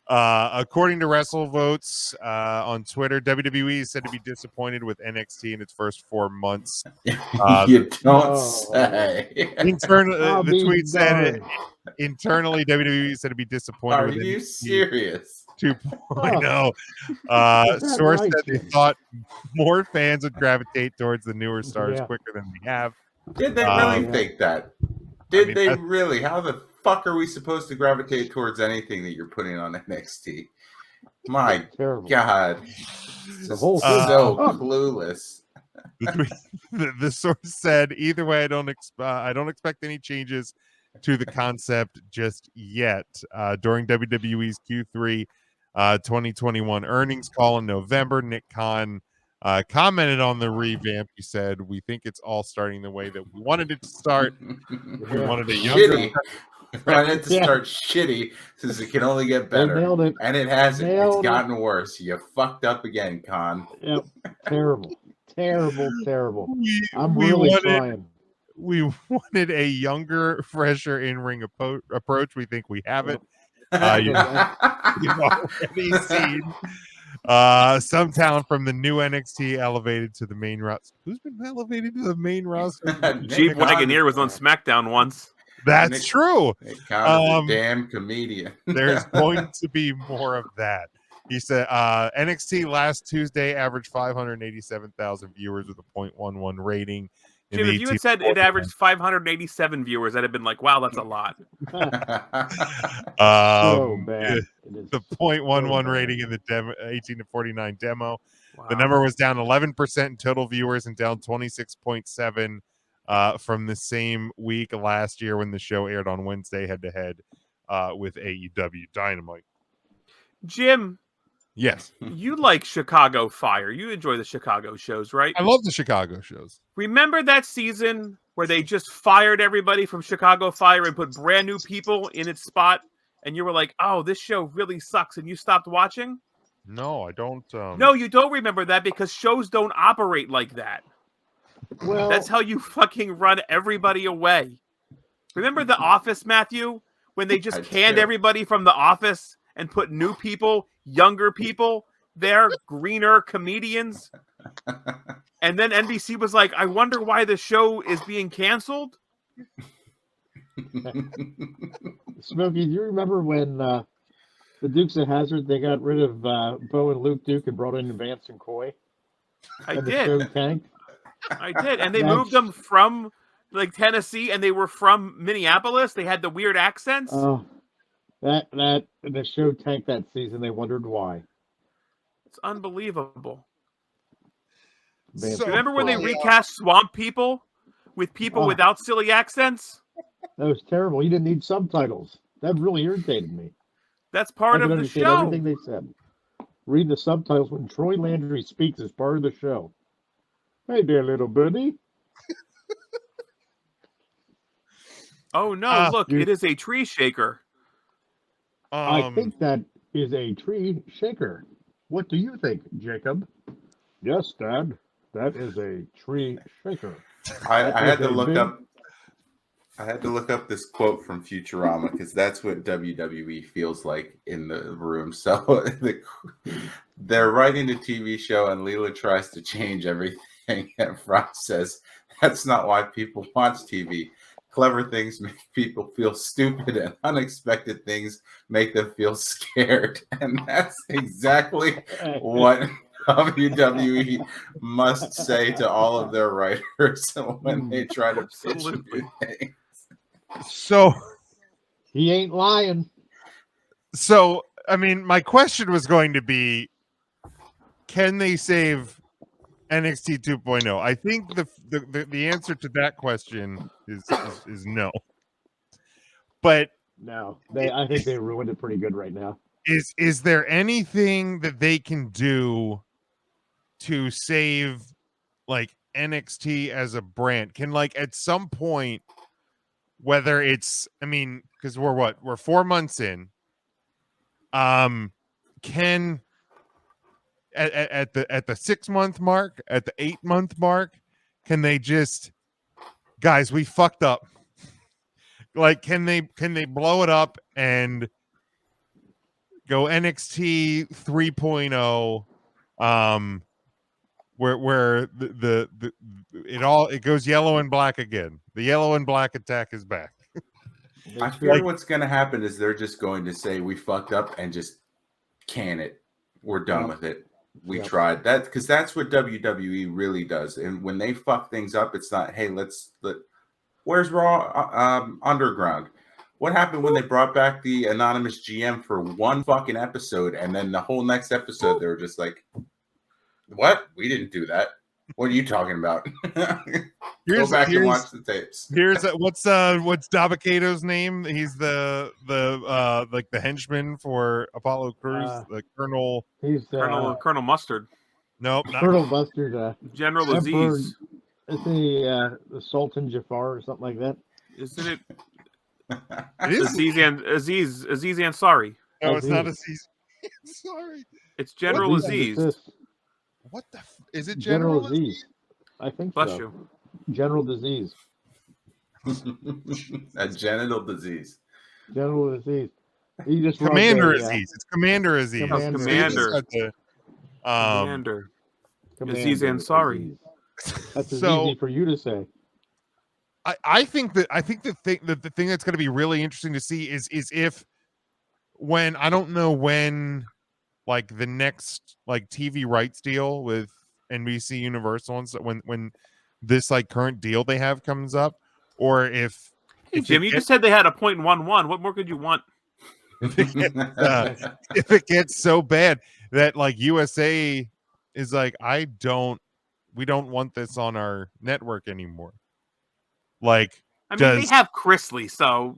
According to WrestleVotes on Twitter, WWE is said to be disappointed with NXT in its first 4 months. You don't say. The tweet said internally WWE is said to be disappointed Are with you NXT serious? 2.0. Source right, said they Jim? thought more fans would gravitate towards the newer stars Yeah. quicker than they have. Did they really Yeah. think that? Did they really? How the fuck are we supposed to gravitate towards anything that you're putting on NXT? My Terrible. God. The whole so thing sucked. clueless. The source said, either way, I don't expect any changes to the concept just yet. During WWE's Q3 2021 earnings call in November, Nick Khan commented on the revamp. He said, "We think it's all starting the way that we wanted it to start. We wanted a younger." Shitty. We wanted it to start shitty since it can only get better. They nailed it. And it hasn't. Nailed It's it. gotten worse. You fucked up again, Khan. Yep. Terrible. Terrible. I'm we really wanted- trying. We wanted a younger, fresher in-ring approach. We think we have it. You've already seen some talent from the new NXT elevated to the main roster. Who's been elevated to the main roster? Jeep Wagoneer was on SmackDown once. That's true. Khan is a damn comedian. There's going to be more of that. He said NXT last Tuesday averaged 587,000 viewers with a 0.11 rating. Jim, if you had said it averaged 587 viewers, I'd have been like, wow, that's a lot. So bad. The 0.11 rating in the 18 to 49 demo. Wow. The number was down 11% in total viewers and down 26.7 from the same week last year when the show aired on Wednesday head-to-head with AEW Dynamite. Jim. Yes. You like Chicago Fire. You enjoy the Chicago shows, right? I love the Chicago shows. Remember that season where they just fired everybody from Chicago Fire and put brand new people in its spot? And you were like, oh, this show really sucks. And you stopped watching? No, I don't. No, you don't remember that because shows don't operate like that. Well, that's how you fucking run everybody away. Remember The Office, Matthew? When they just canned everybody from The Office and put new people, younger people there, greener comedians. And then NBC was like, I wonder why the show is being canceled. Smokey, do you remember when the Dukes of Hazzard, they got rid of Bo and Luke Duke and brought in Vance and Coy? I did. The show tanked? I did. And they moved them from like Tennessee and they were from Minneapolis. They had the weird accents. The show tanked that season. They wondered why. It's unbelievable. So, remember when they recast Swamp People with people without silly accents? That was terrible. You didn't need subtitles. That really irritated me. That's part of the show. Everything they said. Read the subtitles when Troy Landry speaks as part of the show. Hey there, little buddy. Oh no! Look, it is a tree shaker. I think that is a tree shaker. What do you think, Jacob? Yes, Dad. That is a tree shaker. I had to look up. I had to look up this quote from Futurama because that's what WWE feels like in the room. So they're writing a TV show, and Leela tries to change everything, and Frost says, "That's not why people watch TV. Clever things make people feel stupid, and unexpected things make them feel scared." And that's exactly what WWE must say to all of their writers when they try to pitch things. So he ain't lying. So, I mean, my question was going to be, can they save NXT 2.0? I think the answer to that question is no. But no, I think they ruined it pretty good right now. Is there anything that they can do to save like NXT as a brand? Can like at some point, whether it's, I mean, because we're 4 months in, can at the 6 month mark, at the 8 month mark, can they just, guys, we fucked up? Like, can they blow it up and go NXT 3.0, where it goes yellow and black again. The yellow and black attack is back. I fear what's going to happen is they're just going to say we fucked up and just can it. We're done with it. We tried that, because that's what WWE really does. And when they fuck things up, it's not, hey, where's Raw Underground? What happened when they brought back the anonymous GM for one fucking episode, and then the whole next episode they were just like, what? We didn't do that. What are you talking about? Go back and watch the tapes. Here's what's Dabba-Kato's name? He's the like the henchman for Apollo Crews, the Colonel. He's Colonel Mustard. Nope, not Colonel Mustard. General Emperor, Aziz. Is he the Sultan Jafar or something like that? Isn't it? It is Aziz Ansari. No, it's not Aziz. Sorry, it's General Aziz. What the? Is it General General Aziz? I think Bless so. you. General Disease. A genital disease. General Aziz. He just Commander Aziz. It's Commander Aziz. Commander. Commander. Aziz Ansari. That's easy for you to say. I think the thing that's going to be really interesting to see is if when I don't know when like the next like TV rights deal with NBC Universal and so when this like current deal they have comes up, or if Jim, you just said they had a .11. What more could you want? if it gets so bad that like USA is like, we don't want this on our network anymore. Like, I mean, they have Chrisley, so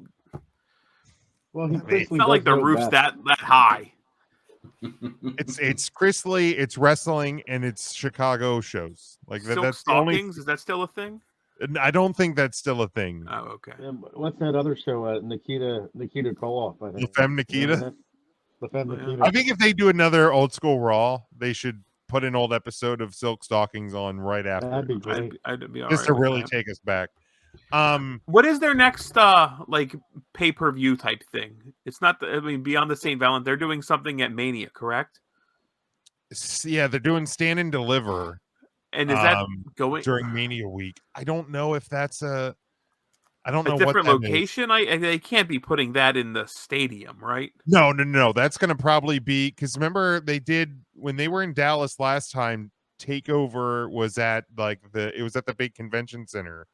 it's not like the roof's that high. It's Chrisley, it's wrestling, and it's Chicago shows. Like Silk that's Stockings. Is that still a thing? I don't think that's still a thing. Oh, okay. What's that other show? Nikita Koloff, I think. La Femme Nikita. La Femme Nikita. I think if they do another old school Raw, they should put an old episode of Silk Stockings on right after. That'd be great. I'd be all just right to really that. take us back. What is their next like pay-per-view type thing? It's not beyond the St. Valentine. They're doing something at Mania, correct? Yeah, they're doing Stand and Deliver. And is that going during Mania week? I don't know if that's I don't know different what location. They can't be putting that in the stadium, right? No. That's going to probably be, because remember they did when they were in Dallas last time. Takeover was at it was at the big convention center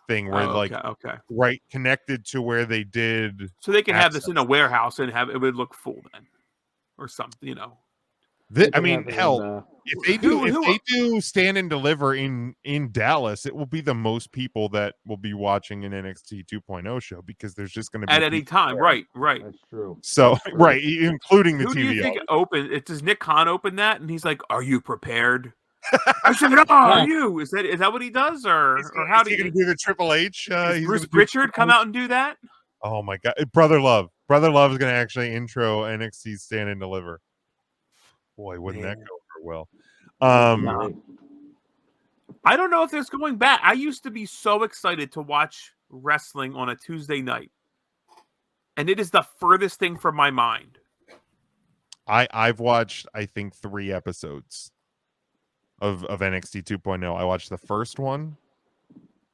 thing where okay. right connected to where they did. So they can have this in a warehouse and it would look full then, or something, I mean, hell, if they do Stand and Deliver in Dallas, it will be the most people that will be watching an NXT 2.0 show, because there's just going to be at any time, right? That's true. So right, including the Who TV. Do you think does Nick Khan open that? And he's like, "Are you prepared?" I said, "No, are you?" Is that what he does, or how do you do the Triple H? Bruce Pritchard come out and do that? Oh my God, Brother Love is going to actually intro NXT Stand and Deliver. Boy, wouldn't that go over well? I don't know if there's going back. I used to be so excited to watch wrestling on a Tuesday night, and it is the furthest thing from my mind. I've watched, I think, 3 episodes of NXT 2.0. I watched the first one,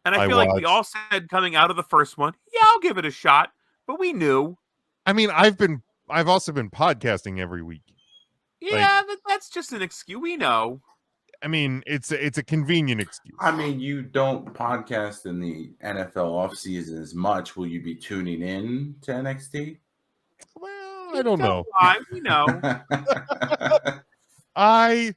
and I feel like we all said coming out of the first one, yeah, I'll give it a shot, but we knew. I mean, I've also been podcasting every week. Yeah, that's just an excuse. We know. I mean, it's a convenient excuse. I mean, you don't podcast in the NFL offseason as much. Will you be tuning in to NXT? Well, I don't know. We know. I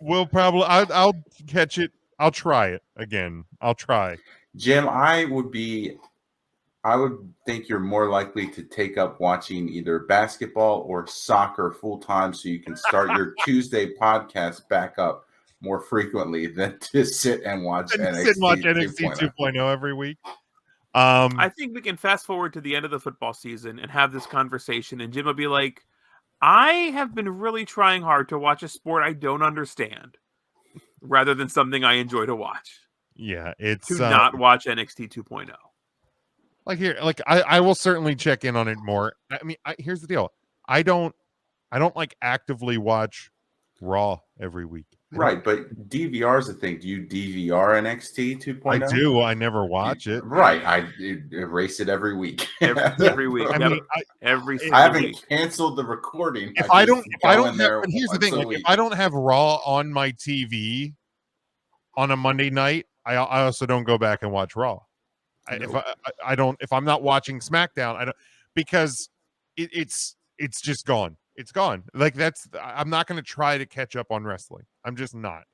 will probably. I'll catch it. I'll try it again. I'll try. Jim, I would think you're more likely to take up watching either basketball or soccer full time, so you can start your Tuesday podcast back up more frequently than to sit and watch NXT 2.0 every week. I think we can fast forward to the end of the football season and have this conversation, and Jim will be like, I have been really trying hard to watch a sport I don't understand rather than something I enjoy to watch. Yeah, it's to not watch NXT 2.0. I will certainly check in on it more. I mean, here's the deal. I don't like actively watch Raw every week. Right, but DVR is the thing. Do you DVR NXT 2.0? I do. I never watch it. Right, I erase it every week. Every week. I Yep. mean, Every I single haven't week. canceled the recording. if I just don't go in have, there but here's the once thing: a like, week. if I don't have Raw on my TV on a Monday night, I also don't go back and watch Raw. If I'm not watching SmackDown, I don't, because it's just gone. It's gone. Like I'm not going to try to catch up on wrestling. I'm just not.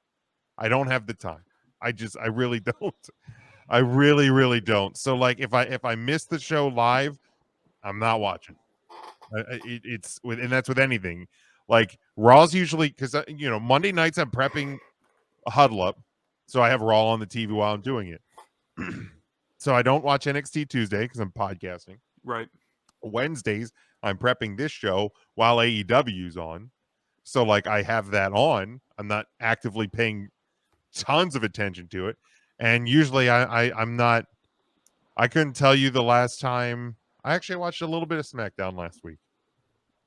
I don't have the time. I really don't. I really don't. So like if I miss the show live, I'm not watching. And that's with anything. Like Raw's usually, because Monday nights I'm prepping a huddle up, so I have Raw on the TV while I'm doing it. So I don't watch NXT Tuesday because I'm podcasting. Right. Wednesdays I'm prepping this show while AEW's on. So like I have that on. I'm not actively paying tons of attention to it. And usually I'm not. I couldn't tell you the last time. I actually watched a little bit of SmackDown last week.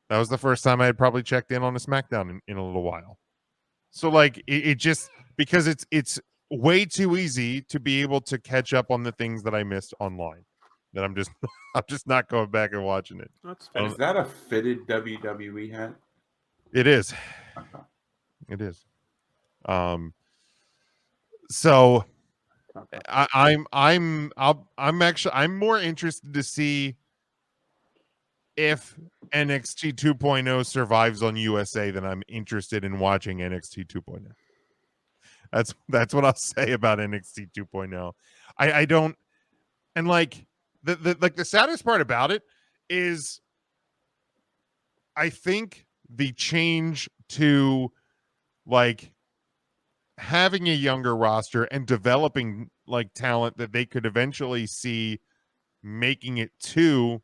That was the first time I had probably checked in on a SmackDown in a little while. So like it just, because it's way too easy to be able to catch up on the things that I missed online, that I'm just not going back and watching it. That's fair. Is that a fitted WWE hat? It is. It is. So I'm more interested to see if NXT 2.0 survives on USA than I'm interested in watching NXT 2.0. That's what I'll say about NXT 2.0. I don't, and like the saddest part about it is I think the change to like having a younger roster and developing like talent that they could eventually see making it to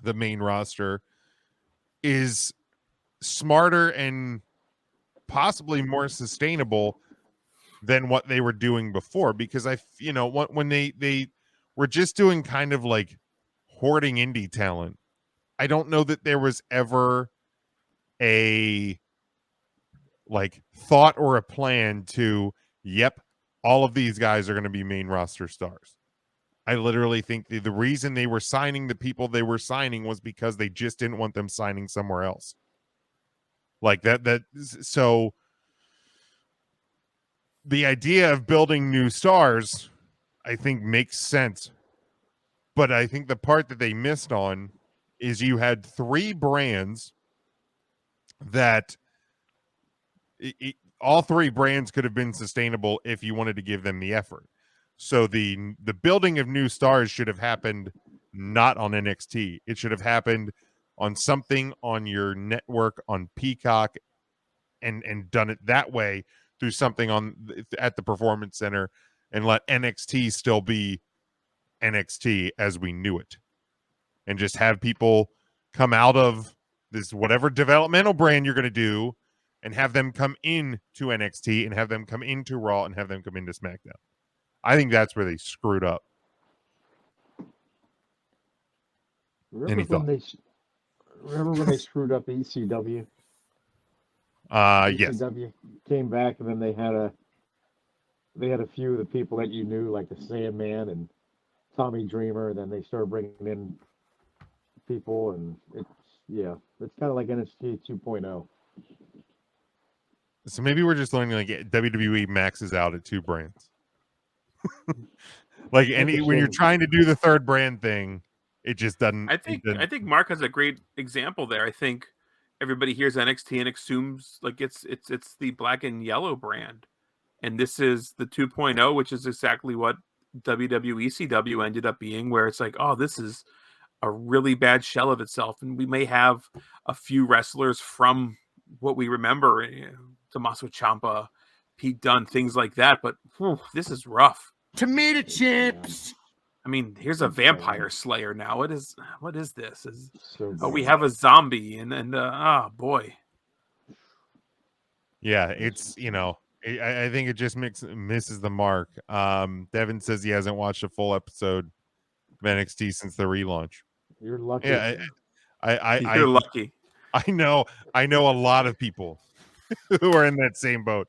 the main roster is smarter and possibly more sustainable than what they were doing before, because when they were just doing kind of like hoarding indie talent, I don't know that there was ever a like thought or a plan to, yep, all of these guys are going to be main roster stars. I literally think the reason they were signing the people they were signing was because they just didn't want them signing somewhere else. Like so the idea of building new stars, I think, makes sense. But I think the part that they missed on is you had three brands that all three brands could have been sustainable if you wanted to give them the effort. So the building of new stars should have happened not on NXT. It should have happened on something on your network, on Peacock, and done it that way through something at the Performance Center, and let NXT still be NXT as we knew it, and just have people come out of this whatever developmental brand you're going to do and have them come in to NXT and have them come into Raw and have them come into SmackDown. I think that's where they screwed up. Remember when they screwed up ECW? Yes. ECW came back, and then they had a few of the people that you knew, like the Sandman and Tommy Dreamer. And then they started bringing in people, and it's kind of like NXT 2.0. So maybe we're just learning like WWE maxes out at two brands. Like when you're trying to do the third brand thing, it just doesn't. I think Mark has a great example there. I think everybody hears NXT and assumes like it's the black and yellow brand, and this is the 2.0, which is exactly what WWECW ended up being, where it's like, oh, this is a really bad shell of itself, and we may have a few wrestlers from what we remember, Tommaso Ciampa, Pete Dunne, things like that, but this is rough. Tomato chips. I mean, here's a vampire slayer now. What is this? We So have a zombie and oh boy. Yeah, it's I think it just misses the mark. Devin says he hasn't watched a full episode of NXT since the relaunch. you're lucky. Yeah, I You're lucky. I know a lot of people who are in that same boat.